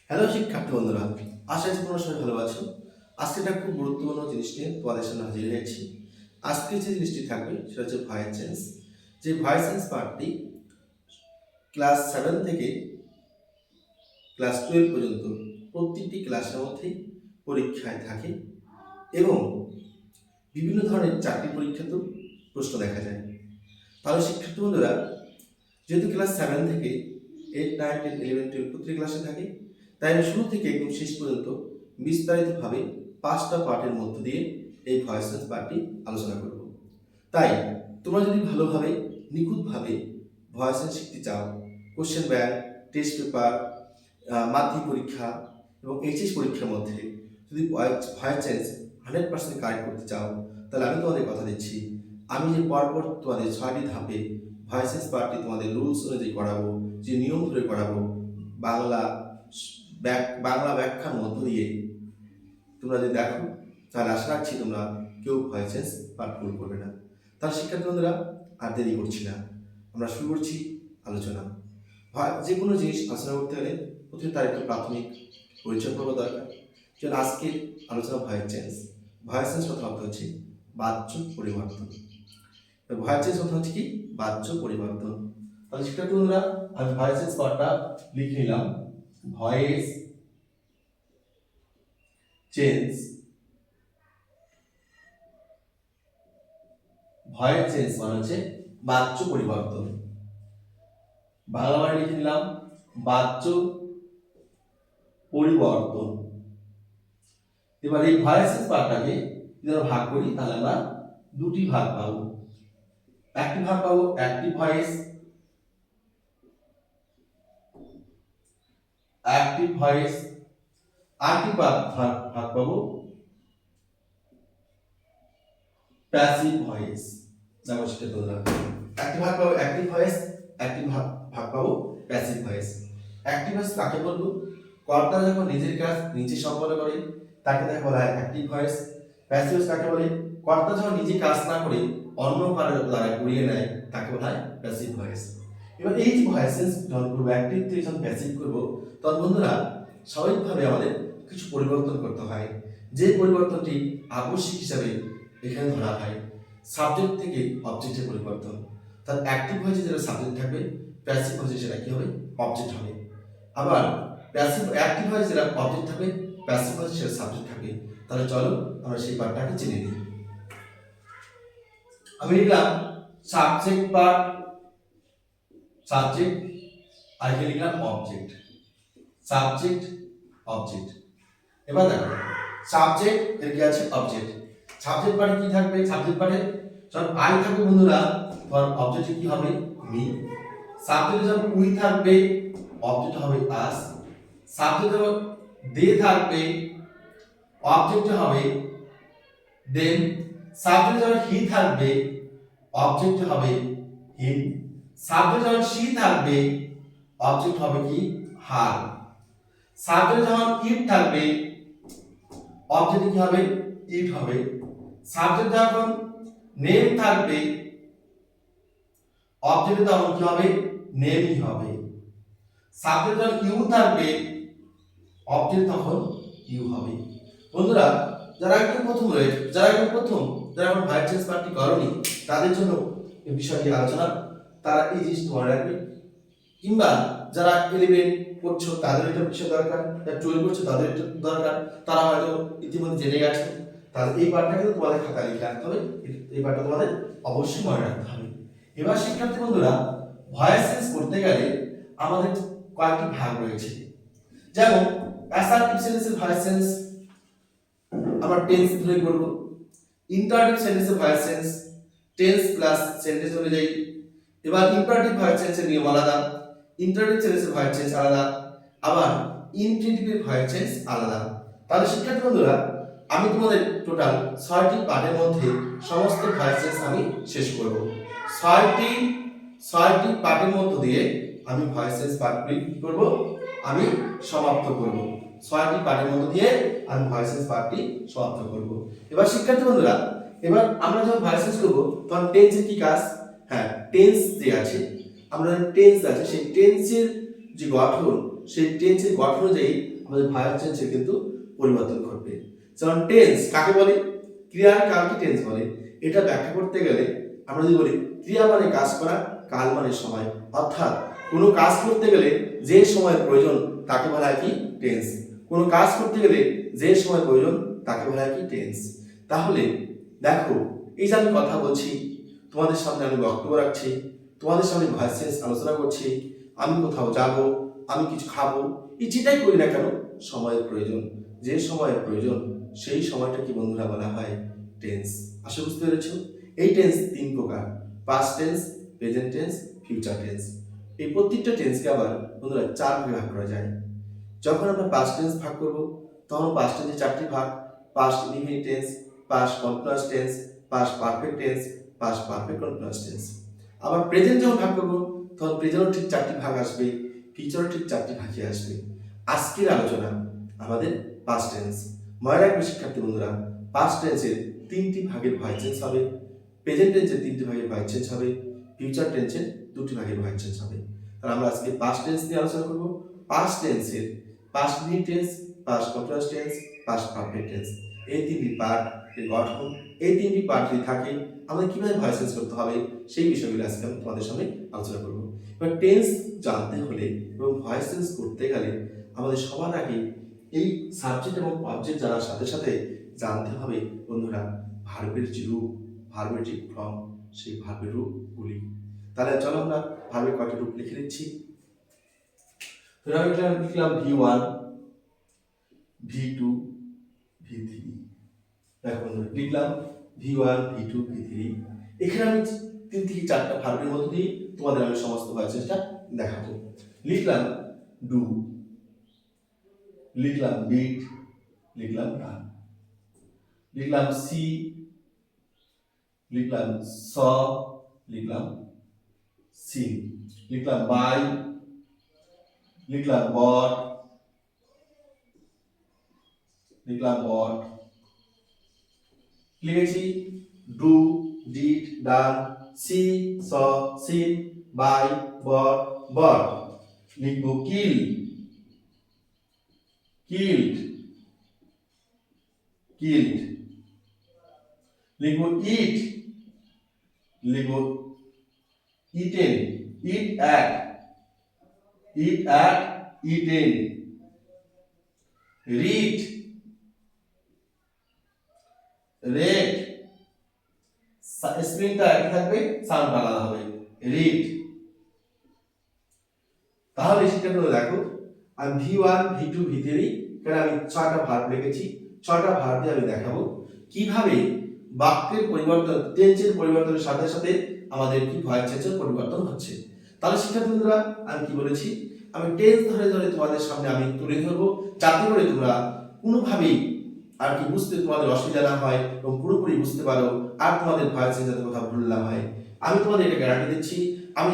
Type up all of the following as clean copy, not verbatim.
Hello শিক্ষার্থী বন্ধুরা, আশা করি তোমরা সবাই ভালো আছো। আজকে একটা খুব গুরুত্বপূর্ণ জিনিস নিয়ে তোমাদের সামনে হাজির হয়েছি। আজকে যে জিনিসটি থাকবে সেটা হচ্ছে ভয়েস চেঞ্জ। যে ভয়েস চেঞ্জ পার্টটি ক্লাস 7 থেকে ক্লাস 12 পর্যন্ত প্রত্যেকটি ক্লাসের মধ্যেই পরীক্ষায় থাকে এবং বিভিন্ন ধরনের চাকরি পরীক্ষাতেও প্রশ্ন দেখা যায়। তাহলে শিক্ষার্থী বন্ধুরা, যেহেতু ক্লাস 7 থেকে 8, 9, 10, 11, 12 প্রত্যেক ক্লাসে থাকে, তাই আমি শুরু থেকে একদম শেষ পর্যন্ত বিস্তারিতভাবে 5টা পার্টের মধ্য দিয়ে এই ভয়েস চেঞ্জ পার্টটি আলোচনা করব। তাই তোমরা যদি ভালোভাবে নিখুঁতভাবে ভয়েস চেঞ্জ শিখতে চাও, কোশ্চেন ব্যাংক, টেস্ট পেপার, মাধ্যমিক পরীক্ষা এবং এইচএস পরীক্ষার মধ্যে যদি ভয়েস চেঞ্জ 100% কারেক্ট করতে চাও, তাহলে আমি তোমাদের কথা দিচ্ছি, আমি যে পরপর তোমাদের 6টি ধাপে ভয়েস চেঞ্জ পার্টটি তোমাদের রুলস অনুযায়ী করাবো, যে নিয়ম ধরে করাবো, বাংলা ব্যাখ্যার মধ্য দিয়ে তোমরা যদি দেখো, তাহলে আশা রাখছি তোমরা কেউ ভয়েস চেঞ্জ পাঠ ভুল করবে না। তাহলে শিক্ষার্থী বন্ধুরা, আর দেরি করছি না, আমরা শুরু করছি আলোচনা। যে কোনো জিনিস আলোচনা করতে হলে প্রথমে তার একটা প্রাথমিক পরিচয় পাওয়া দরকার। যেমন আজকের আলোচনা ভয়েস চেঞ্জ কথা হচ্ছে বাচ্য পরিবর্তন। ভয়েস চেঞ্জ কথা হচ্ছে কি? বাচ্য পরিবর্তন। তাহলে শিক্ষার্থী বন্ধুরা, আমি ভয়েস চেঞ্জ পার্টটা লিখে নিলাম। ভয়েস চেঞ্জ মানে হচ্ছে বাচ্য পরিবর্তন। বাংলা মানে লিখে নিলাম বাচ্য পরিবর্তন। এবার এই ভয়েস চেঞ্জ পার্টটাকে যদি আমরা ভাগ করি, তাহলে আমরা দুটি ভাগ পাবো। একটি ভাগ পাবো অ্যাক্টিভ ভয়েস, আরেকটি ভাগ পাবো প্যাসিভ ভয়েস। নমস্কার বন্ধুরা, একটি ভাগ পাবো অ্যাক্টিভ ভয়েস, একটি ভাগ পাবো প্যাসিভ ভয়েস। অ্যাক্টিভ ভয়েস কাকে বলবো? কর্তা যখন নিজের কাজ নিজে সম্পন্ন করে তাকে বলা হয় অ্যাক্টিভ ভয়েস। প্যাসিভ ভয়েস কাকে বলে? কর্তা যখন নিজে কাজ না করে অন্য কারোর দ্বারা করিয়ে নেয় তাকে বলা হয় প্যাসিভ ভয়েস। এবার এই যে ভয়েস চেঞ্জ যখন করবো, অ্যাক্টিভ থেকে যখন প্যাসিভ করবো, তখন বন্ধুরা স্বাভাবিকভাবে আমাদের কিছু পরিবর্তন করতে হয়। যে পরিবর্তনটি আবশ্যিক হিসাবে এখানে ধরা হয় সাবজেক্ট থেকে অবজেক্টের পরিবর্তন। তার অ্যাক্টিভ ভয়েসে যেটা সাবজেক্ট থাকবে, প্যাসিভ ভয়েসে সেটা কি হবে? অবজেক্ট হবে। আবার অ্যাক্টিভ ভয়েসে যেটা অবজেক্ট থাকবে, প্যাসিভ ভয়েসে সেটা সাবজেক্ট থাকবে। তাহলে চলো আমরা সেই পার্টটাকে চিনে নিই। আমি লিখলাম সাবজেক্ট পার্ট, সাবজেক্ট, আর এখানে লিখলাম অবজেক্ট, সাবজেক্ট অবজেক্ট। এবার দেখো সাবজেক্ট এর কি আছে? অবজেক্ট। সাবজেক্ট পার্টে কি থাকবে? সাবজেক্ট পার্টে সব আই থাকবে বন্ধুরা, তখন অবজেক্টে কি হবে? মি। সাবজেক্টে যখন উই থাকবে, অবজেক্ট হবে আস। সাবজেক্টে যখন দে থাকবে, অবজেক্ট হবে দেম। সাবজেক্টে যখন হি থাকবে, অবজেক্ট হবে হিম। সাবজেক্টে যখন শি থাকবে, অবজেক্ট হবে কি? হার। সাবজেক্টে যখন ইট থাকবে, অবজেক্ট কি হবে? ইট হবে। সাবজেক্ট যখন নেম থাকবে, অবজেক্ট তখন কি হবে? নেমই হবে। সাবজেক্ট যখন ইউ থাকবে, অবজেক্ট তখন ইউ হবে। বন্ধুরা, যারা একদম ভয়েস চেঞ্জ পার্টটি করনি, তাদের জন্য এই বিষয়টি আলোচনা, তারা এই জিনিস মনে রাখবে। কিংবা যারা 11 পড়ছো তাদের এটা বিষয় দরকার, যারা 12 পড়ছো তাদের এটা দরকার, তারা হয়তো ইতিমধ্যে জেনে গেছে। তাহলে এই পার্টটা কিন্তু তোমাদের খাতায় লিখে রাখতে হবে, এই পার্টটা তোমাদের অবশ্যই মনে রাখতে হবে। এবার শিক্ষার্থী বন্ধুরা, ভয়েস চেঞ্জ করতে গেলে আমাদের কয়েকটি ভাগ রয়েছে। যেমন অ্যাসার্টিভ সেন্টেন্সের ভয়েস চেঞ্জ আমরা টেন্স ধরে করব। ইন্টারোগেটিভ সেন্টেন্সের voice change tense plus sentence অনুযায়ী। এবার ইম্পারেটিভ ভয়েস চেঞ্জের নিয়ম আলাদা, ইন্টারোগেটিভ সেন্টেন্সের ভয়েস চেঞ্জ আলাদা, আবার ইনফিনিটিভের ভয়েস চেঞ্জ আলাদা। তাহলে শিক্ষার্থী বন্ধুরা, আমি তোমাদের টোটাল 6টি পার্টের মধ্যে সমস্ত ভয়েস চেঞ্জ আমি শেষ করব। 6টি পার্টের মধ্য দিয়ে আমি ভয়েস চেঞ্জ পার্টগুলি কি করব? আমি সমাপ্ত করব। 6টি পার্টের মধ্য দিয়ে আমি ভয়েস চেঞ্জ পার্টটি সমাপ্ত করব। এবার শিক্ষার্থী বন্ধুরা, এবার আমরা যখন ভয়েস চেঞ্জ করব, তখন টেন্সের কি কাজ? হ্যাঁ, টেন্স যে আছে, আমরা টেন্স আছে, সেই টেন্সের যে গঠন, সেই টেন্সের গঠন অনুযায়ী আমাদের ভয়েস টেন্সের কিন্তু পরিবর্তন ঘটবে। যেমন টেন্স কাকে বলে, ক্রিয়ার কালকে টেন্স বলে। এটা ব্যাখ্যা করতে গেলে আমরা যদি বলি ক্রিয়া মানে কাজ করা, কাল মানে সময়, অর্থাৎ কোনো কাজ করতে গেলে যে সময়ের প্রয়োজন তাকে বলা হয় কি টেন্স। কোনো কাজ করতে গেলে যে সময় প্রয়োজন তাকে বলা হয় কি টেন্স। তাহলে দেখো, এই যে আমি কথা বলছি, তোমাদের সামনে আমি বক্তব্য রাখছি, তোমাদের সামনে ভয়েস চেঞ্জ আলোচনা করছি, আমি কোথাও যাব, আমি কিছু খাবো, এই যেটাই করি না কেন সময়ের প্রয়োজন। যে সময়ের প্রয়োজন সেই সময়টা কি বন্ধুরা বলা হয় টেন্স। আশা বুঝতে পেরেছো? এই টেন্স তিন প্রকার, past tense, present tense, future tense. এই প্রত্যেকটা টেন্সকে আবার বন্ধুরা চার ভাগে ভাগ করা যায়। যখন আমরা পাস্ট টেন্স ভাগ করব তখন পাস্ট টেন্সের চারটি ভাগ, past indefinite tense, past continuous tense, past perfect tense, past perfect continuous tense. আবার প্রেজেন্ট যখন ভাগ করব তখন প্রেজেন্টও ঠিক চারটি ভাগ আসবে, ফিউচারও ঠিক চারটি ভাগে আসবে। আজকের আলোচনা আমাদের পাস্ট টেন্স। মনে রাখবে শিক্ষার্থী বন্ধুরা, পাস্ট টেন্সের তিনটি ভাগের ভয়েস চেঞ্জ হবে, প্রেজেন্ট টেন্সের তিনটি ভাগের ভয়েস চেঞ্জ হবে, ফিউচার টেন্সের দুটি ভাগের ভয়েস চেঞ্জ হবে। তাহলে আমরা আজকে পাস্ট টেন্স নিয়ে আলোচনা করব। পাস্ট টেন্সের past indefinite tense, past continuous tense, past perfect tense, এই তিনটি পার্ট এর গঠন, এই তিনটি পার্ট যদি থাকে আমাদের কিভাবে ভয়েস চেঞ্জ করতে হবে সেই বিষয়গুলো আজকে আমি তোমাদের সামনে আলোচনা করব। এবার টেন্স জানতে হলে এবং ভয়েস চেঞ্জ করতে গেলে আমাদের সবার আগে এই সাবজেক্ট এবং অবজেক্ট জানার সাথে সাথে জানতে হবে বন্ধুরা ভার্বের যে রূপ, ভার্বের যে ফর্ম, সেই ভার্বের রূপগুলি। তাহলে চলো আমরা ভার্বের কয়টা রূপ লিখে নিচ্ছি। তো আমি লিখলাম V1, V2, V3। দেখো বন্ধুরা লিখলাম V1, V2, V3। এখানে আমি তিন থেকে চারটা ভার্বের মধ্যে দিয়ে তোমাদের আমি সমস্ত ভয়েস চেঞ্জটা দেখাবো। লিখলাম ডু, লিখলাম ডিড, লিখলাম ডান, লিখলাম সি, লিখলাম স, লিখলাম সিন, লিখলাম বাই, লিখলাম বট, লিখলাম বট, লিখেছি do, did, done, see, saw, seen, buy, bought, bought. লিখবো কিল, কিল্ড, কিল্ড। লিখবো ইট, লিখবো eaten, eat ate, eat ate, eaten. Read, read, স্পেলিংটা একই থাকবে, সাউন্ড আলাদা হবে, রিড। তাহলে শিক্ষার্থীরা দেখো আমি V1, V2, V3 এখানে আমি 6টা ভার্ব লিখেছি। 6টা ভার্ব দিয়ে আমি দেখাবো কিভাবে বাক্যের পরিবর্তন, টেন্সের পরিবর্তনের সাথে সাথে আমাদের কি ভয়েস চেঞ্জের পরিবর্তন হচ্ছে। তাহলে শিক্ষার্থীরা আমি কি বলেছি, আমি টেন্স ধরে ধরে তোমাদের সামনে আমি তুলে ধরবো যাতে করে তোমরা কোনোভাবেই আর কি বুঝতে তোমাদের অসুবিধা না হয় এবং পুরোপুরি বুঝতে পারো, আর তোমাদের ভয়েস চেঞ্জ যাতে কোথাও ভুল না হয়। আমি তোমাদের এটা গ্যারান্টি দিচ্ছি, আমি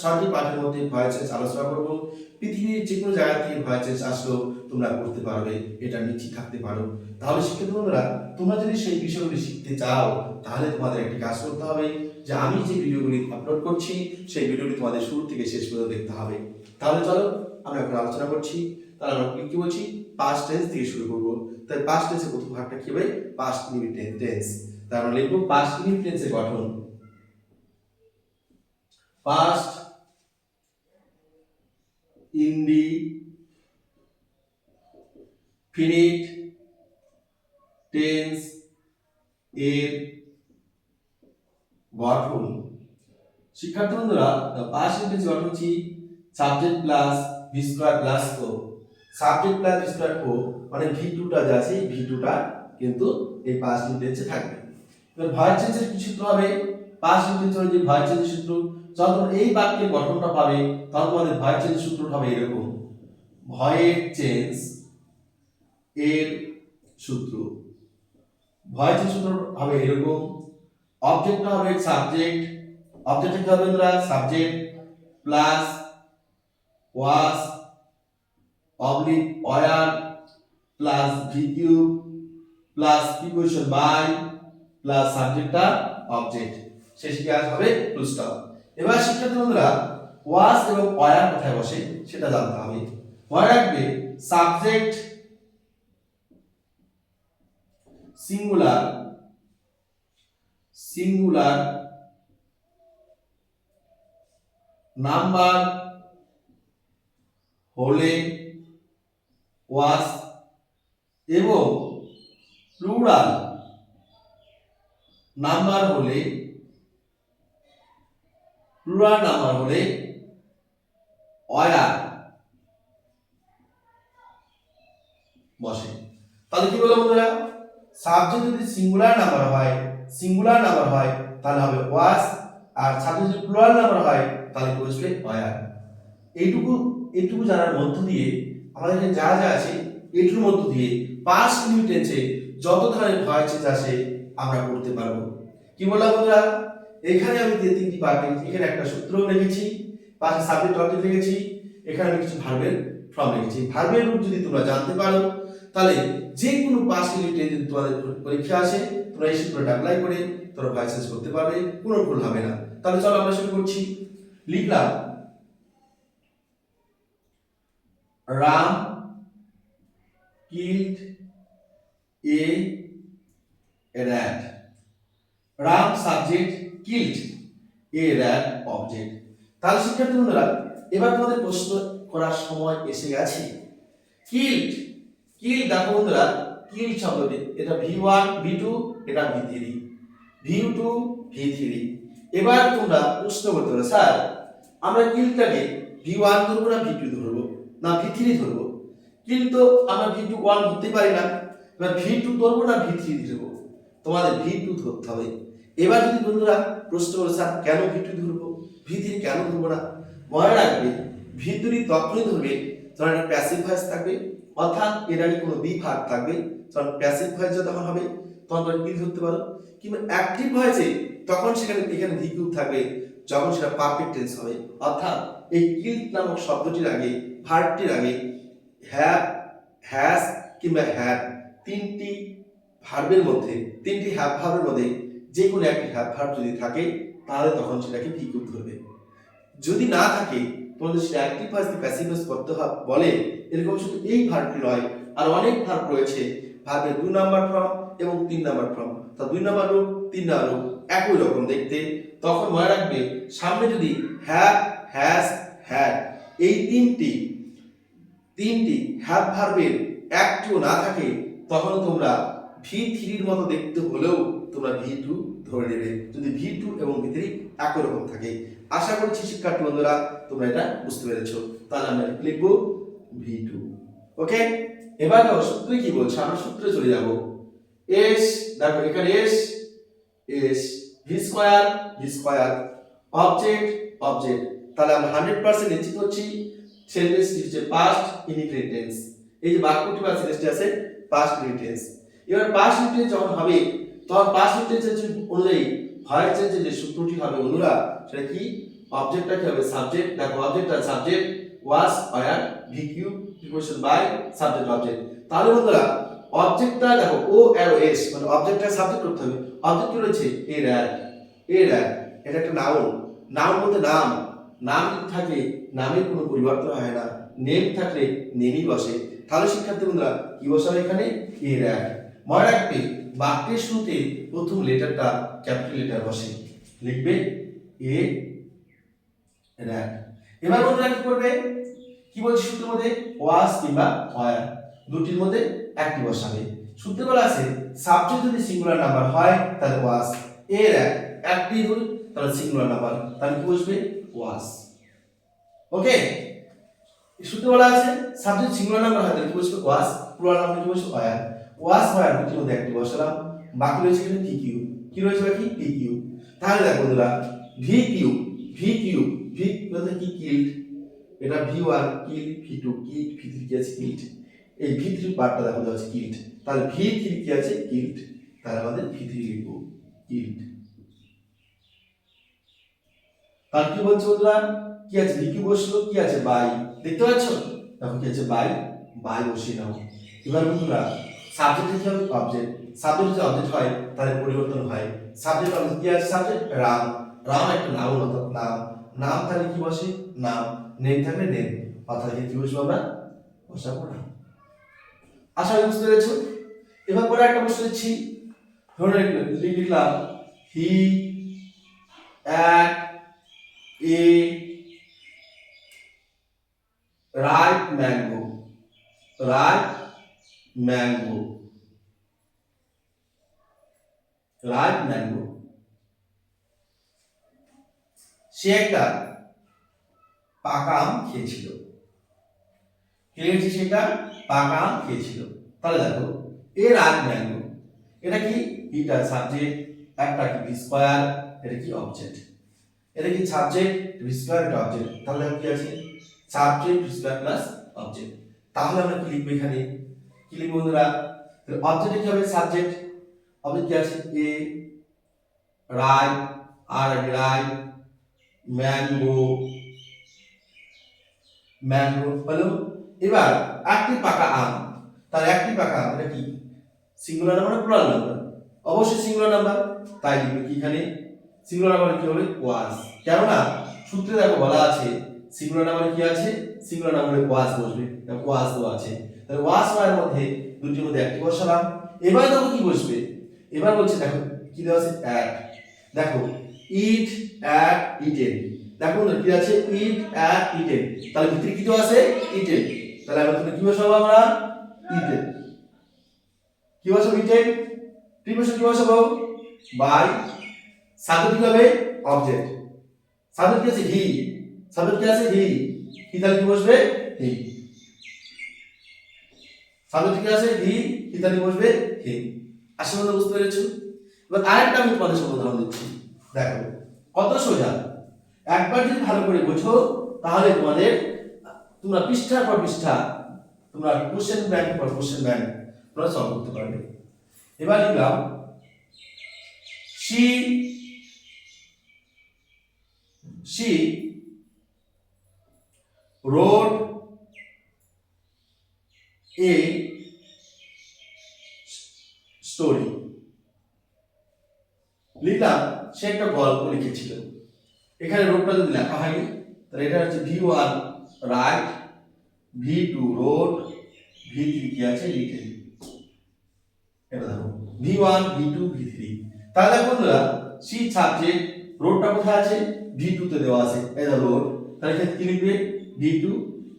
6টি পাঠের মধ্যে ভয়েস চেঞ্জ আলোচনা করব। পৃথিবীর যে কোনো জায়গা থেকে ভয়েস চেঞ্জ আসলেও তোমরা করতে পারবে, এটা নিশ্চিত থাকতে পারো। তাহলে শিক্ষার্থী বন্ধুরা তোমরা যদি সেই বিষয়গুলি শিখতে চাও তাহলে তোমাদের একটি কাজ করতে হবে যে আমি যে ভিডিওগুলি আপলোড করছি সেই ভিডিওটি তোমাদের শুরু থেকে শেষ পর্যন্ত দেখতে হবে। তাহলে চলো আমরা এখন আলোচনা করছি। তাহলে আমরা কি বলছি, পাস্ট টেন্স থেকে শুরু করব। তাই পাস্ট টেন্সের প্রথম ভাগটা কি হবে, পাস্ট ইনডিফিনিট টেন্স। তাই আমরা লিখব পাস্ট ইনডিফিনিট টেন্সের গঠন। পাস্ট ইনডিফিনিট টেন্স এর গঠন। শিক্ষার্থী বন্ধুরা পাস্ট ইনডিফিনিট গঠন হচ্ছে subject plus v square plus O. Subject plus v square O মানে V2টা যা আছে V2টা কিন্তু এই পাস্ট ইনডিফিনিটে থাকবে। এবার ভয়েস চেঞ্জের কি সূত্র হবে, পাস্ট ইনডিফিনিটের যে ভয়েস চেঞ্জের সূত্র, যখন এই বাক্যের গঠনটা পাবে তখন তোমাদের ভয়েস চেঞ্জের সূত্রটা হবে এরকম, ভয়েস চেঞ্জ এর সূত্র, ভয়েস চেঞ্জ সূত্র হবে এরকম, অবজেক্টটা হবে সাবজেক্ট, অবজেক্টটা কি হবে বন্ধুরা subject plus was oblique were plus VQ plus preposition by plus সাবজেক্টটা অবজেক্ট, শেষে কি হবে ফুল স্টপ। এবার শিক্ষার্থী বন্ধুরা ওয়াজ এবং ওয়ার কোথায় বসে সেটা জানতে হবে। মনে রাখবে সাবজেক্ট সিঙ্গুলার নাম্বার হলে ওয়াজ এবং প্লুরাল নাম্বার হলে ওয়ার বসে। তাহলে কি বলবো বন্ধুরা, সাবজেক্ট যদি সিঙ্গুলার নাম্বার হয় তাহলে হবে ওয়াজ, আর সাবজেক্ট যদি প্লুরাল নাম্বার হয় তাহলে কি বসবে ওয়ার। এইটুকু জানার মধ্য দিয়ে আমাদের যা যা আছে এটুর মধ্য দিয়ে পাস্ট কন্টিনিউয়াস টেন্সে যত ধরনের ভয়েস চেঞ্জ আসে আমরা করতে পারবো। কি বললাম বন্ধুরা, এখানে আমি তিনটি পার্ট এখানে একটা সূত্র লিখেছি, পাশে সাবজেক্ট অবজেক্ট লিখেছি, এখানে আমি কিছু ভার্বের ফর্ম লিখেছি। ভার্বের রূপ যদি তোমরা জানতে পারো তাহলে যে কোনো পাস্ট কন্টিনিউয়াস টেন্স যদি তোমাদের পরীক্ষা আসে তোমরা এই সূত্রটা অ্যাপ্লাই করে তোমরা ভয়েস চেঞ্জ করতে পারবে, কোনো ভুল হবে না। তাহলে চলো আমরা শুরু করছি। লিখলাম Ram killed a rat. Ram subject, killed a rat object. তাহলে শিক্ষার্থী বন্ধুরা এবার তোমাদের প্রশ্ন করার সময় এসে গেছে। killed দেখো বন্ধুরা, killed শব্দটি এটা v1 v2 এটা v3 v2 v3। এবার তোমরা প্রশ্ন করতে পারো, স্যার আমরা কিলটাকে v1 ধরবো না v2 ধরবো না v3 ধরবো, কিন্তু আমরা v2 1 ধরতে পারি না, এবার v2 ধরবো না v3 ধরবো, তোমাদের v2 ধরতে হবে। এবার যদি বন্ধুরা প্রশ্ন করে স্যার কেন v2 ধরবো v3 কেন ধরবো না, মনে রাখবে v3 তখনই ধরবে যখন একটা প্যাসিভ ভয়েস থাকবে, অর্থাৎ এর আগে কোনো বি ভার্ব থাকবে, তখন প্যাসিভ ভয়েস যখন হবে তখন তোমরা কি ধরতে পারো। কিংবা অ্যাক্টিভ ভয়েসে তখন সেখানে এখানে ভি কিউব থাকবে যখন সেটা পারফেক্ট টেন্স হবে, অর্থাৎ এই কিল্ড নামক শব্দটির আগে ভার্বটির আগে হ্যাভ, হ্যাজ কিংবা হ্যাড তিনটি ভার্বের মধ্যে যে কোনো একটি হ্যাভ ভার্ব যদি থাকে তাহলে তখন সেটাকে ভি কিউব ধরবে। যদি না থাকে তোমাদের সেটা অ্যাক্টিভ ভয়েস প্যাসিভ ভয়েস করতে বলে, এরকম শুধু এই ভার্বটি নয় আর অনেক ভার্ব রয়েছে, ভার্বের 2 নাম্বার ফর্ম এবং 3 নাম্বার ফর্ম, তা 2 নাম্বার রূপ 3 নাম্বার রূপ একই রকম দেখতে। তখন মনে রাখবে সামনে যদি হ্যাভ, হ্যাজ, হ্যাড এই তিনটি হ্যাভ ভার্বের একটিও না থাকে তখন তোমরা v3 এর মতো দেখতে হলেও তোমরা v2 ধরে নেবে যদি v2 এবং v3 একই রকম থাকে। আশা করছি শিক্ষার্থী বন্ধুরা তোমরা এটা বুঝতে পেরেছো। তাহলে আমরা লিখব v2। ওকে, এবার দেখো সূত্রে কি বলছে, আমরা সূত্রে চলে যাব। s দেখো এখানে s v স্কয়ার অবজেক্ট, তাহলে আমরা 100% নিশ্চিত হচ্ছি সেন্টেন্সটি হচ্ছে পাস্ট ইনডিফিনিট টেন্স। এই যে বাক্যটি বা সেন্টেন্সটি আছে পাস্ট ইনডিফিনিট টেন্স। এবার পাস্ট ইনডিফিনিট যখন হবে তখন পাস্ট ইনডিফিনিট টেন্স অনুযায়ী ভয়েস চেঞ্জের যে সূত্রটি হবে বন্ধুরা সেটা কি, অবজেক্টটা কি হবে সাবজেক্ট, দেখো অবজেক্ট আর subject was were VQ preposition by subject object. তাহলে বন্ধুরা অবজেক্টটা দেখো ও আর এস মানে অবজেক্টটা সাবজেক্ট করতে হবে। অবজেক্ট কি রয়েছে এ র‍্যাট, এটা একটা নাউন বলতে নাম থাকে নামের কোনো পরিবর্তন হয় না, নেম থাকলে নেমই বসে। তাহলে শিক্ষার্থী বন্ধুরা কি বসাবে এখানে এ র‍্যাট। মনে রাখবে বাক্যের শুরুতে প্রথম লেটারটা ক্যাপিটাল লেটার বসে, লিখবে এ র‍্যাট। এবার বন্ধুরা কি করবে, কি বলছি সূত্রের মধ্যে ওয়াজ কিংবা ওয়্যার দুটির মধ্যে একটি বসাবে। সূত্রে বলা আছে সাবজেক্ট যদি সিঙ্গুলার নাম্বার হয় তাহলে ওয়াজ, এ র‍্যাট একটি রুল তাহলে সিঙ্গুলার নাম্বার তাহলে কি বসবে ওয়াজ। ওকে, সূত্রে বলা আছে সাবজেক্ট সিঙ্গুলার নাম্বার হয় তাহলে কি বসবে ওয়াজ, প্লুরাল নাম্বার কি বসবে ওয়্যার দুটির মধ্যে একটি বসালাম। বাকি রয়েছে এখানে ভিকিউ, কি রয়েছে বাকি ভিকিউ। তাহলে দেখো বন্ধুরা ভিকিউ বলতে কি কিল্ড, এটা v1 কিল, v2 কিল, v3 কি আছে কিল্ড, এই v3 পার্টটা দেখো আছে কিল্ড, তাহলে v3 কি আছে কিল্ড, তাহলে আমাদের v3 লিখব কিল্ড। তাহলে কি বলছো বন্ধুরা কি আছে ভিকিউ বসলো, কি আছে বাই, দেখতে পাচ্ছ দেখো কি আছে বাই বসিয়ে নাও। এবার বন্ধুরা সাবজেক্ট কি হবে অবজেক্ট, সাবজেক্ট যদি অবজেক্ট হয় তাহলে পরিবর্তন হয়। সাবজেক্ট অবজেক্ট কি আছে সাবজেক্ট রাম একটা নাউন অর্থাৎ নাম থাকলে কি বসে নাম, নেম থাকলে নেম, অর্থাৎ কি বসবো আমরা বসাবো না। আশা করি বুঝতে পেরেছো। এবার পরে একটা প্রশ্ন দিচ্ছি, ধরে লিখলাম he ate a ripe mango, ripe mango, ripe mango. সে একটা পাকা আম খেয়েছিল। সেটা পাকা আম খেয়েছিল। তাহলে দেখো এ রাইট ম্যাঙ্গো, এটা কি এটা সাবজেক্ট, একটা কি ভি স্কয়ার, এটা কি অবজেক্ট, এটা কি সাবজেক্ট ভি স্কয়ার, এটা অবজেক্ট। তাহলে কি আছে subject V square plus object. তাহলে আমরা কি লিখবো এখানে, কি লিখবো বন্ধুরা, অবজেক্টে কি হবে সাবজেক্ট, অবজেক্ট কি আছে এ রাইট, আর রাইট ম্যাঙ্গো, ম্যাঙ্গো হলো। এবার একটি পাকা আম, তার একটি পাকা আম এটা কি সিঙ্গুলার নাম্বার না প্লুরাল নাম্বার, অবশ্যই সিঙ্গুলার নাম্বার। তাই লিখবে কি এখানে সিঙ্গুলার নাম্বার কি হবে ওয়াজ, কেননা সূত্রে দেখো বলা আছে সিঙ্গুলার নাম্বারে কি আছে, সিঙ্গুলার নাম্বারে ওয়াজ বসবে, ওয়াজ দেওয়া আছে। তাহলে ওয়াজ এর মধ্যে দুটির মধ্যে একটি বসালাম। এবার দেখো কি বসবে, এবার বলছে দেখো কি দেওয়া আছে অ্যাট, দেখো ইট অ্যাট ইটেন, দেখো কি আছে ইট অ্যাট ইটেন, তাহলে ভিতরে কি দেওয়া আছে ইটেন, তাহলে আমরা কি বসাবো আমরা ইটেন, কি বসাবো ইটেন, প্রিপোজিশন কি বসাবো বাই, সাবজেক্ট কি হবে অবজেক্ট, সাবজেক্ট কি আছে হি, সাবজেক্ট কি আছে হি, কি তাহলে কি বসবে হি, সাবজেক্ট কি আছে হি, কি তাহলে বসবে হি। আশা করি বুঝতে পেরেছো। এবার আরেকটা আমি তোমাদের সামনে উদাহরণ দিচ্ছি, দেখো কত সোজা, একবার যদি ভালো করে বোঝো তাহলে তোমরা পৃষ্ঠার পর পৃষ্ঠা তোমরা কোশ্চেন ব্যাংক পর কোশ্চেন ব্যাংক তোমরা সলভ করতে পারবে। এবার লিখলাম she wrote a story, লিখলাম সে একটা গল্প লিখেছিল। এখানে রোডটা যদি লেখা হয়নি তাহলে এটা হচ্ছে V1 right, V2 road, V3 কি আছে রিটেন। এটা দেখো V1 V2 V3, তাহলে বন্ধুরা সি সাবজেক্ট, রোডটা কোথায় আছে V2 তে দেওয়া আছে, এই দা রোড, তাহলে এখানে কি লিখবে V2,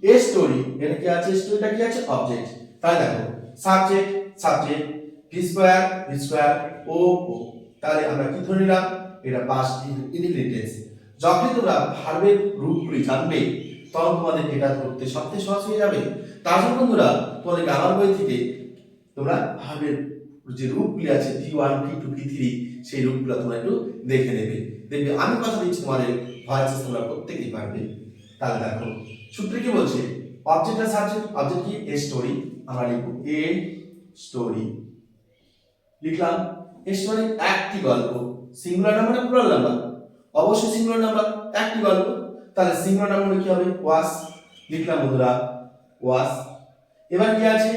এ স্টোরি, এটা কি আছে স্টোরিটা কি আছে অবজেক্ট। তাহলে দেখো সাবজেক্ট সাবজেক্ট ভি স্কয়ার ও ও, তাহলে আমরা কি ধরে নিলাম এটা পাস্ট ইনডিফিনিট। যখন তোমরা ভার্বের রূপগুলি জানবে তখন তোমাদের এটা ধরতে সবচেয়ে সহজ হয়ে যাবে। তার জন্য বন্ধুরা তোমাদের গ্রামার বই থেকে তোমরা ভার্বের যে রূপগুলি আছে V1 V2 V3 সেই রূপগুলো তোমরা একটু দেখে নেবে, দেখবে আমি কথা দিচ্ছি তোমাদের ভয়েস তোমরা প্রত্যেকেই পারবে। তাহলে দেখো সূত্রে কি বলছে অবজেক্ট আর সাবজেক্ট, অবজেক্ট কি এ স্টোরি, আমরা লিখব এ স্টোরি, লিখলাম এ স্টোরি একটি গল্প, সিঙ্গুলার নাম্বার না প্লুরাল নাম্বার, অবশ্যই সিঙ্গুলার নাম্বার, একটি গল্প, তাহলে সিঙ্গুলার নাম্বার কি হবে ওয়াজ, লিখলাম বন্ধুরা ওয়াজ। এবার কি আছে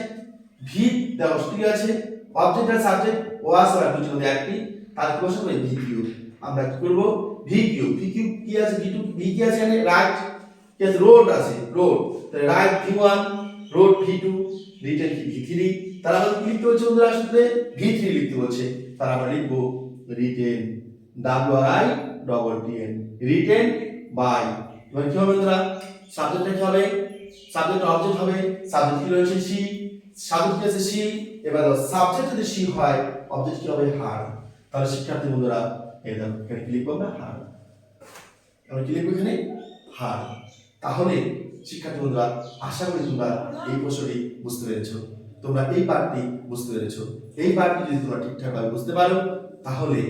ভি দেখো ঠিক আছে অবজেক্ট আর সাবজেক্ট ওয়াজ আর দুটোর মধ্যে একটি, তার কি বসাবো ভি কিউ, আমরা কি করব ভি কিউ, ভি কিউ কি আছে ভি2 ভি কি আছে এখানে রাইট, কি আছে রোড আছে রোড, তাহলে right V1 road V2 written কি V3, তাহলে আমাদের কি লিখতে হচ্ছে বন্ধুরা আসলে V3 লিখতে বলছে, তাহলে আমরা লিখব রিটেন WRITTEN রিটেন বাই। এবার কি হবে বন্ধুরা সাবজেক্টটা কি হবে, সাবজেক্ট অবজেক্ট হবে, সাবজেক্ট কি রয়েছে সি, সাবজেক্ট কি আছে সি, এবার সাবজেক্ট যদি সি হয় অবজেক্ট কি হবে হার, তাহলে শিক্ষার্থী বন্ধুরা এই দেখো এখানে কি লিখবো আমরা হার, আমরা কি লিখবো এখানে হার। তাহলে শিক্ষার্থী বন্ধুরা আশা করি তোমরা এই প্রশ্নটি বুঝতে পেরেছো, তোমরা এই পার্টটি বুঝতে পেরেছো। এই পার্টটি যদি তোমরা ঠিকঠাকভাবে বুঝতে পারো তাহলে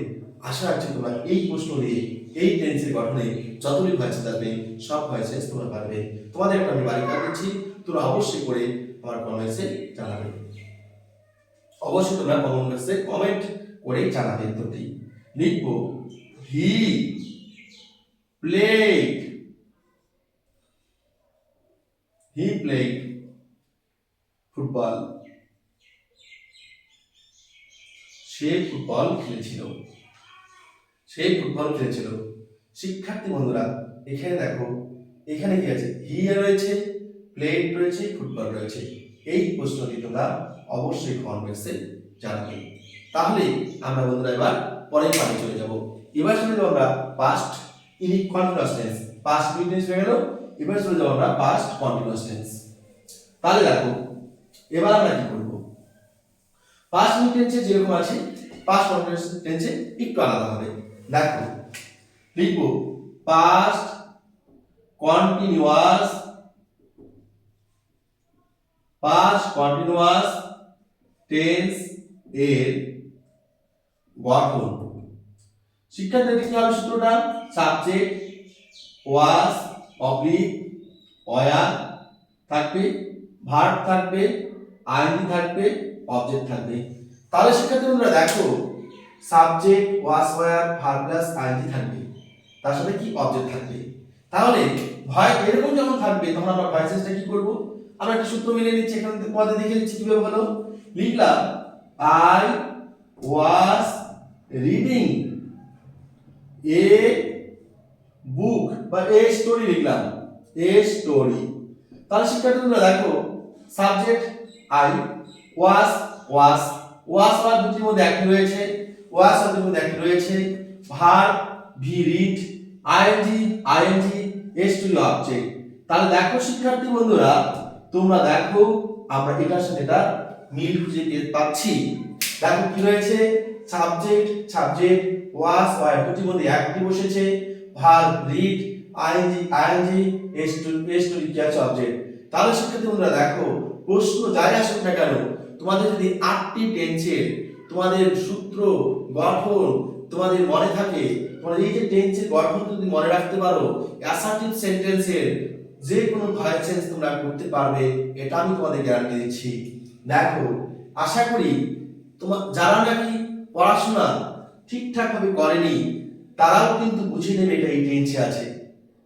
আশা রাখছি তোমরা এই প্রশ্ন নিয়ে এই টেন্সের গঠনে যতগুলি ভয়েস থাকবে সব ভয়েসে তোমরা পারবে। তোমাদের একটা আমি বাড়ি দিচ্ছি, তোমরা অবশ্যই করে আমার কমেন্টসে জানাবে, অবশ্যই তোমরা কমেন্টসে কমেন্ট করে জানাবে উত্তরটি। লিখবো he played, he played football, say football খেলেছিল, সে ফুটবল খেলেছিল। শিক্ষার্থী বন্ধুরা এখানে দেখো এখানে কি আছে হি রয়েছে প্লেড রয়েছে ফুটবল রয়েছে, এই প্রশ্নটি তোমরা অবশ্যই কমেন্ট বক্সে জানাবে। তাহলে আমরা বন্ধুরা এবার পরের পাঠে চলে যাব। এবার চলে যাব আমরা past continuous tense. Past tense হয়ে গেল, এবার চলে যাব আমরা পাস্ট কন্টিনিউয়াস টেন্স। তাহলে দেখো এবার আমরা কি করব, পাস্ট টেন্সে যেরকম আছে পাস্ট কন্টিনিউয়াস টেন্সে একটু আলাদা হবে। দেখো লিখব পাস্ট কন্টিনিউয়াস টেন্স এর গঠন। শিক্ষার্থীদের কি হবে সূত্রটা? সাবজেক্ট ওয়াজ অবলিক ওয়ার থাকবে, ভার্ব থাকবে, আইএনজি থাকবে, অবজেক্ট থাকবে। তাহলে শিক্ষার্থী বন্ধুরা দেখো subject was were verb plus ING থাকবে, তার সাথে কি অবজেক্ট থাকবে। তাহলে ভয় এরকম যখন থাকবে তখন আমরা ভয়েস চেঞ্জটা কি করব? আমরা একটা সূত্র মিলিয়ে নিচ্ছি, এখানে পদে দেখে নিচ্ছি কিভাবে হলো। লিখলাম আই ওয়াজ রিডিং এ বুক বা এ স্টোরি, লিখলাম এ স্টোরি। তাহলে শিক্ষার্থীরা দেখো সাবজেক্ট আই, ওয়াজ ওয়াজ দুটির মধ্যে একই রয়েছে, ওয়াজ দুটির মধ্যে একই রয়েছে, verb V read, ING a story object. তাহলে দেখো শিক্ষার্থী বন্ধুরা তোমরা দেখো আমরা এটার সাথে এটা মিল খুঁজে পাচ্ছি। দেখো কি রয়েছে, সাবজেক্ট ওয়াজ দুটির মধ্যে একটি বসেছে, verb read, ING a story কি আছে অবজেক্ট। তাহলে শিক্ষার্থী বন্ধুরা দেখো প্রশ্ন যাই আসুক না কেন, তোমাদের যদি 8টি টেন্সের তোমাদের সূত্র গঠন তোমাদের মনে থাকে, তোমরা এই যে টেন্সের গঠন যদি মনে রাখতে পারো, অ্যাসার্টিভ সেন্টেন্সের যে কোনো ভয়েস চেঞ্জ তোমরা করতে পারবে, এটা আমি তোমাদের গ্যারান্টি দিচ্ছি। দেখো আশা করি তোমার যারা নাকি পড়াশোনা ঠিকঠাক ভাবে করেনি তারাও কিন্তু বুঝে নেবে এটা এই টেন্সে আছে,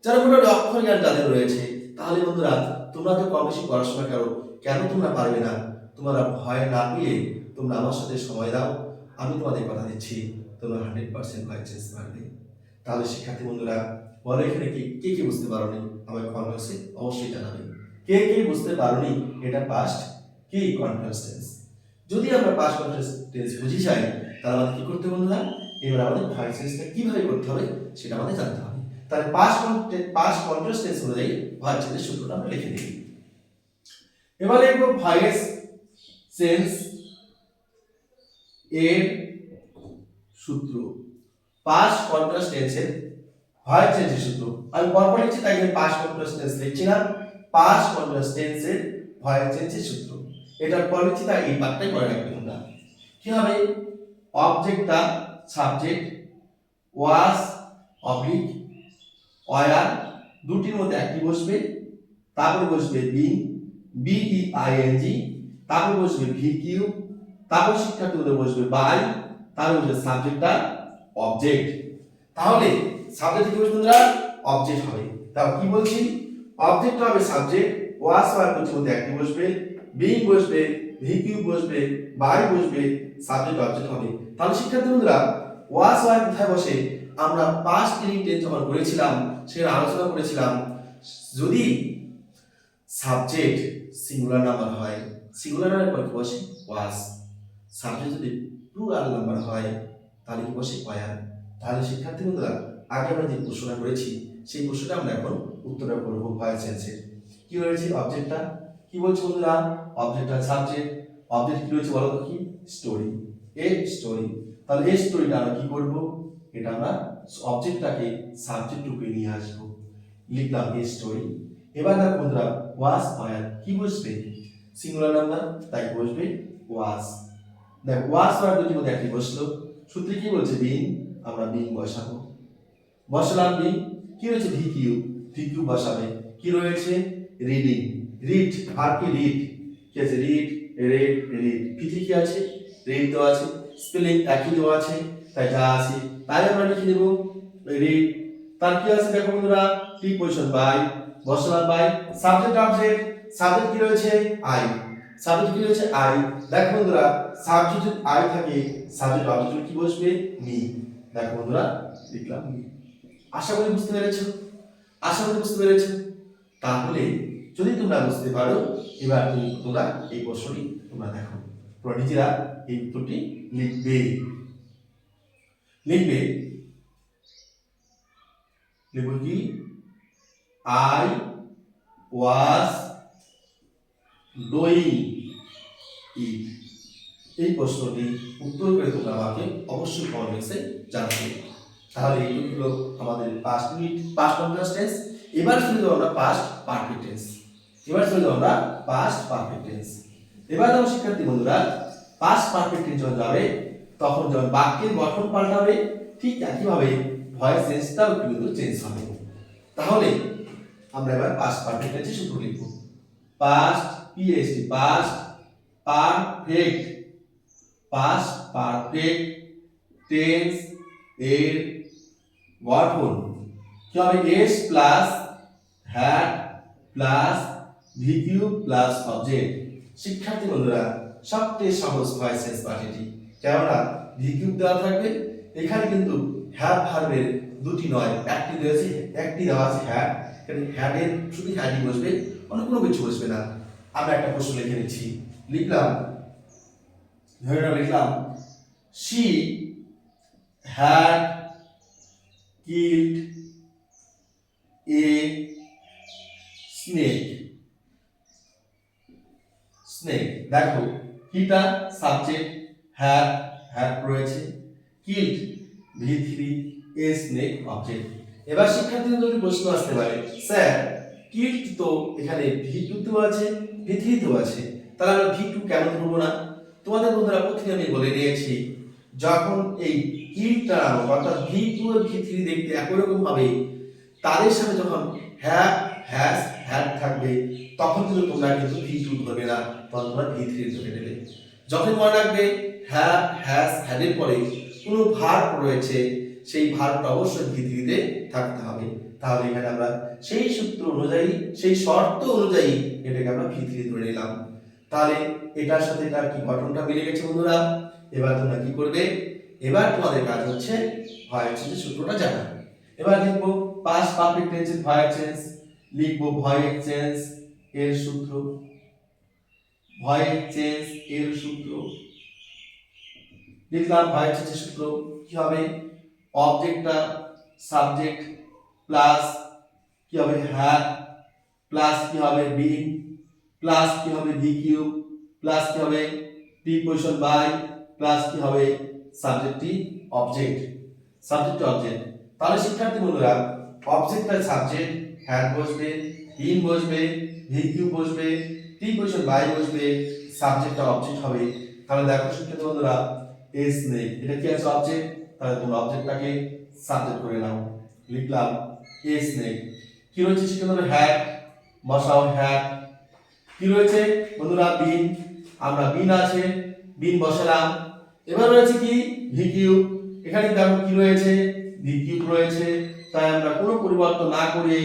যারা মোটামুটি অক্ষর জ্ঞান যাদের রয়েছে। তাহলে বন্ধুরা তোমরা তো কম বেশি পড়াশোনা করো, কেন তোমরা পারবে না? তোমরা ভয় না পেয়ে তোমরা আমার সাথে সময় দাও, আমি তোমাদের কথা দিচ্ছি তোমরা 100% ভয়েস চেঞ্জ পারবে। তাহলে শিক্ষার্থী বন্ধুরা বলো এখানে কে কে বুঝতে পারোনি আমাকে কমেন্ট বক্সে অবশ্যই জানাবে। কে কে বুঝতে পারোনি এটা পাস্ট কি কন্টিনিউয়াস টেন্স। যদি আমরা পাস্ট কন্টিনিউয়াস টেন্স বুঝি যাই তাহলে আমাদের কি করতে বন্ধুরা, এবার আমাদের ভয়েস চেঞ্জটা কিভাবে করতে হবে সেটা আমাদের জানতে হবে। তাহলে পাস্ট কন্টিনিউয়াস টেন্স অনুযায়ী ভয়েস চেঞ্জের সূত্রটা আমরা লিখে দিই। এবার লিখব ভয়েস চেঞ্জ এর সূত্র। পাস্ট কন্টিনিউয়াস টেন্সের ভয়েস চেঞ্জের সূত্র আমি পরপর লিখছি, তাই এখানে পাস্ট কন্টিনিউয়াস টেন্স লিখছি না, পাস্ট কন্টিনিউয়াস টেন্সের ভয়েস চেঞ্জের সূত্র এটার পর লিখছি, তাই এই পার্টটাই পরে রাখবে তোমরা। কি হবে? অবজেক্টটা সাবজেক্ট ওয়াজ অবলিক ওয়ার দুটির মধ্যে একটি বসবে, তারপর বসবে বিইআইএনজি, তারপর বসবে ভিকিউ, তারপর শিক্ষার্থীদের বসবে বাই, তারপর বসবে সাবজেক্টটা অবজেক্ট। তাহলে সাবজেক্ট কি বসবে বন্ধুরা? অবজেক্ট হবে। তাও কি বলছি, অবজেক্ট হবে সাবজেক্ট ওয়াজ ওয়ার দুটির মধ্যে একটি বসবে, বিং বসবে, ভিকিউ বসবে, বাই বসবে, সাবজেক্ট অবজেক্ট হবে। তাহলে শিক্ষার্থী বন্ধুরা ওয়াজ ওয়ার কোথায় বসে? আমরা পাস্ট টেন্স যখন করেছিলাম সেখানে আলোচনা করেছিলাম, যদি সাবজেক্ট সিঙ্গুলার নাম্বার হয়, সিঙ্গুলার নাম্বার পর কি বসে? ওয়াজ। সাবজেক্ট যদি প্লুরাল নাম্বার হয় তাহলে কি বসে? ওয়ার। তাহলে শিক্ষার্থী বন্ধুরা আগে আমরা যে প্রশ্নটা করেছি সেই প্রশ্নটা আমরা এখন উত্তরটা করব ভয়েস চেঞ্জের। কি রয়েছে? অবজেক্টটা কি বলছে বন্ধুরা? অবজেক্টটা সাবজেক্ট, অবজেক্ট কি রয়েছে বলো তো? কি? Story, a story. তাহলে এই স্টোরিটা আমরা কি করব? এটা আমরা অবজেক্টটাকে সাবজেক্ট রূপে নিয়ে আসবো, লিখলাম এ স্টোরি। এবার দেখো বন্ধুরা ওয়াজ ওয়ার কি বসবে? সিঙ্গুলার নাম্বার, তাই বসবে ওয়াজ। দেখো ওয়াজ ওয়ার দুটির মধ্যে একটি বসলো, সূত্রে কি বলছে? বিং, আমরা বিং বসাবো, বসালাম বিং। কি রয়েছে? ভিকিউ বসাবে। কি রয়েছে? রিডিং, রিড, আর কি রিড, কি আছে? রিড, ভিতরে কি আছে? রিড দেওয়া আছে, স্পেলিং একই দেওয়া আছে, তাই যা আছে তাই আমরা লিখে দেব রিড। তার কি আছে দেখো বন্ধুরা? প্রিপোজিশন বাই, বসালাম বাই, সাবজেক্ট অবজেক্ট, সাবজেক্ট কি রয়েছে? আই, সাবজেক্ট কি রয়েছে? আই। দেখো বন্ধুরা সাবজেক্ট যদি আই থাকে সাবজেক্ট অবজেক্ট কি বসবে? মি। দেখো বন্ধুরা লিখলাম মি। আশা করি বুঝতে পেরেছো, আশা করি বুঝতে পেরেছো। তাহলে যদি তোমরা বুঝতে পারো এবার তোমরা এই প্রশ্নটি তোমরা দেখো, তোমরা নিজেরা এই উত্তরটি লিখবে। লিখবে কি, আই ওয়াজ ডুইং ইট। এই প্রশ্নটি উত্তর করে তোমরা আমাকে অবশ্যই কমেন্ট বক্সে জানাবে। তাহলে এইটুকু হলো আমাদের পাস্ট কন্টিনিউয়াস টেন্স। এবার শুরু করব আমরা পাস্ট পারফেক্ট টেন্স। এবার যখন শিক্ষার্থী বন্ধুরা পাস্ট পারফেক্ট টেন্স যখন যাবে, তখন যখন বাক্যের গঠন পাল্টাবে, ঠিক একইভাবে ভয়েস চেঞ্জটাও কিন্তু চেঞ্জ হবে। তাহলে আমরা এবার পাস্ট পারফেক্ট টেন্সের সূত্র লিখব। পাস্ট পারফেক্ট টেন্স এর গঠন কি হবে? S plus had plus VQ plus object. শিক্ষার্থী বন্ধুরা সবচেয়ে সহজ ভয়েস চেঞ্জ পার্টিটি, কেননা ভিকিউ দেওয়া থাকবে। এখানে কিন্তু হ্যাভ ভার্বের দুটি নয়, একটি দেওয়া আছে হ্যাড। এখানে হ্যাডের শুধু হ্যাডই বসবে, অন্য কোনো কিছু বসবে না। আমরা একটা প্রশ্ন লিখে নিচ্ছি। লিখলাম she had killed a snake। দেখো কিটা সাবজেক্ট, হ্যাড রয়েছে, killed V3, a snake object. এবার শিক্ষার্থীদের যদি প্রশ্ন আসতে পারে, স্যার কিল্ড তো এখানে V2 তো আছে, V3 তো আছে, তাহলে আমরা V2 কেন ধরবো না? তোমাদের বন্ধুরা প্রথমে আমি বলে দিয়েছি, যখন এই কিল্ডটা নামক অর্থাৎ V2 আর V3 দেখতে একই রকম হবে, তাদের সাথে যখন হ্যাভ হ্যাজ হ্যাড থাকবে, তখন কিন্তু তোমরা কিন্তু V2 ধরবে না, তখন তোমরা V3 ধরে নেবে। যখন মনে রাখবে হ্যাভ হ্যাজ হ্যাডের পরে কোনো ভার্ব রয়েছে, সেই ভার্বটা অবশ্যই V3 তে থাকতে হবে। তাহলে এখানে আমরা সেই সূত্র অনুযায়ী, সেই শর্ত অনুযায়ী এটাকে আমরা V3 ধরে নিলাম। তাহলে এটার সাথে এটার কি গঠনটা মিলে গেছে বন্ধুরা। এবার তোমরা কি করবে? এবার তোমাদের কাজ হচ্ছে ভয়েস চেঞ্জের সূত্রটা জানা। এবার লিখবো পাস্ট পারফেক্ট টেন্সের ভয়েস চেঞ্জ। লিখবো ভয়েস চেঞ্জ এর সূত্র। লিখলাম ভয়েস চেঞ্জের সূত্র কি হবে? অবজেক্টটা সাবজেক্ট প্লাস কি হবে হ্যাভ প্লাস কি হবে বিন প্লাস কি হবে ভিকিউ প্লাস কি হবে প্রিপোজিশন বাই প্লাস কি হবে সাবজেক্টটি অবজেক্ট। তাহলে শিক্ষার্থী বন্ধুরা অবজেক্টটা সাবজেক্ট, হ্যাড বসবে, বিন বসবে, ভিকিউ বসবে, প্রিপোজিশন বাই বসবে, সাবজেক্টটা অবজেক্ট হবে। তাহলে দেখো শিক্ষার্থী বন্ধুরা এ স্নেক, এটা কি আছে? অবজেক্ট। তাহলে তোমরা অবজেক্টটাকে সাবজেক্ট করে নাও। লিখলাম এ স্নেক। কি রয়েছে শিক্ষার্থী? হ্যাড, বসাও হ্যাড। কি রয়েছে বন্ধুরা? বিন, আমরা বিন আছে, বিন বসালাম। এবার রয়েছে কি? ভিকিউ। এখানে দেখো কি রয়েছে? ভিকিউ রয়েছে, তাই আমরা কোনো পরিবর্তন না করে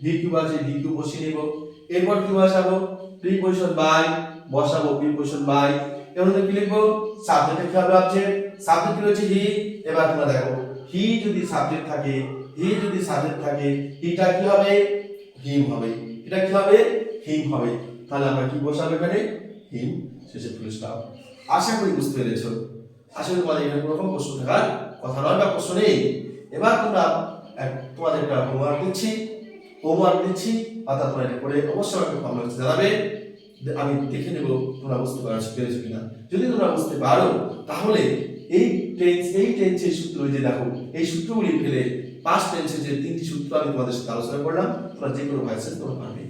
ভিকিউ আছে, ভিকিউ বসিয়ে নেব। এরপর কি বসাবো? প্রিপোজিশন বাই, বসাবো প্রিপোজিশন বাই। এবার কি লিখবো? সাবজেক্টে কি হবে? অবজেক্ট। সাবজেক্ট রয়েছে হি। এবার তোমরা দেখো হি যদি সাবজেক্ট থাকে, হিটা কি হবে? হিম হবে। এটা কি হবে? হিম হবে। তাহলে আমরা কি বসাবো এখানে? হিম, শেষে ফুল স্টপ। আশা করি বুঝতে পেরেছো। আসলে তোমাদের এখানে কোনো রকম প্রশ্ন থাকার কথা নয় বা প্রশ্ন নেই। এবার তোমরা তোমাদের একটা হোমওয়ার্ক দিচ্ছি, অর্থাৎ তোমরা এটা করে অবশ্যই একটা কমেন্ট জানাবে। আমি দেখে নেব তোমরা বুঝতে পেরেছো কিনা। যদি তোমরা বুঝতে পারো, তাহলে এই টেন্সের সূত্র যে দেখো, এই সূত্রগুলি ফেলে পাস্ট টেন্সের যে তিনটি সূত্র আমি তোমাদের সাথে আলোচনা করলাম, তোমরা যে কোনো ভয়েস চেঞ্জ করতে পারবে।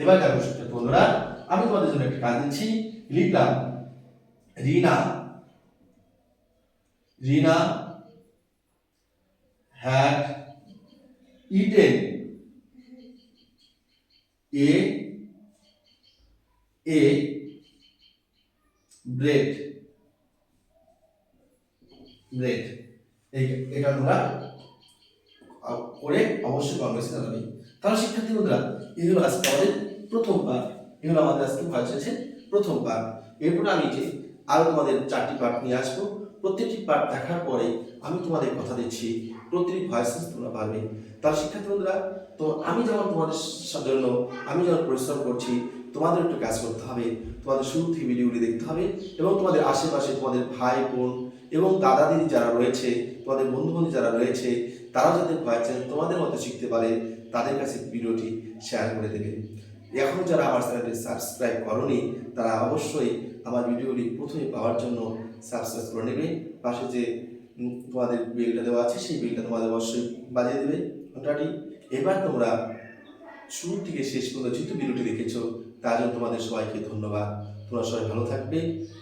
এবার দেখো শিক্ষার্থী বন্ধুরা, আমি তোমাদের জন্য একটা কাজ দিচ্ছি। লিখলাম রিনা had eaten a bread। এটা তোমরা করে অবশ্যই কমেন্টে জানাবে। তাহলে শিক্ষার্থী বন্ধুরা, এই হলো আজকে আমাদের প্রথম পার্ট। প্রথম পার্ট। এরপর আমি যে আরো তোমাদের 4টি পার্ট নিয়ে আসবো। প্রত্যেকটি পার্ট দেখার পরে আমি তোমাদের কথা দিচ্ছি প্রতিটি ভয়েস তোমরা পারবে। তাহলে শিক্ষার্থী বন্ধুরা, তো আমি যেমন তোমাদের জন্য আমি যেমন পরিশ্রম করছি, তোমাদের একটু কাজ করতে হবে। তোমাদের শুরু থেকে ভিডিওগুলি দেখতে হবে এবং তোমাদের আশেপাশে তোমাদের ভাই বোন এবং দাদা দিদি যারা রয়েছে, তোমাদের বন্ধু বান্ধব যারা রয়েছে, তারা যাতে ভয়েস চেঞ্জ তোমাদের মতো শিখতে পারে, তাদের কাছে ভিডিওটি শেয়ার করে দেবে। এখন যারা আমার চ্যানেলটি সাবস্ক্রাইব করনি, তারা অবশ্যই আমার ভিডিওটি প্রথমে পাওয়ার জন্য সাবস্ক্রাইব করে নেবে। পাশে যে তোমাদের বেলটা দেওয়া আছে, সেই বেলটা তোমাদের অবশ্যই বাজিয়ে দেবে ঘন্টাটি। এবার তোমরা শুরু থেকে শেষ পর্যন্ত যেহেতু ভিডিওটি দেখেছো, তার জন্য তোমাদের সবাইকে ধন্যবাদ। তোমরা সবাই ভালো থাকবে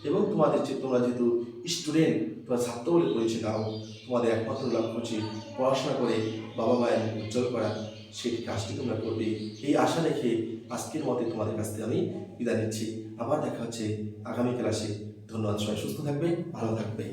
এবং তোমরা যেহেতু স্টুডেন্ট, তোমরা ছাত্র বলে পরিচয় দাও, তোমাদের একমাত্র লক্ষ্য হচ্ছে পড়াশোনা করে বাবা মায়ের মুখ উজ্জ্বল করা, সেই কাজটি তোমরা করবে এই আশা রেখে আজকের মতে তোমাদের কাছ থেকে আমি বিদায় নিচ্ছি। আবার দেখা হচ্ছে আগামী ক্লাসে। ধন্যবাদ। সবাই সুস্থ থাকবে, ভালো থাকবে।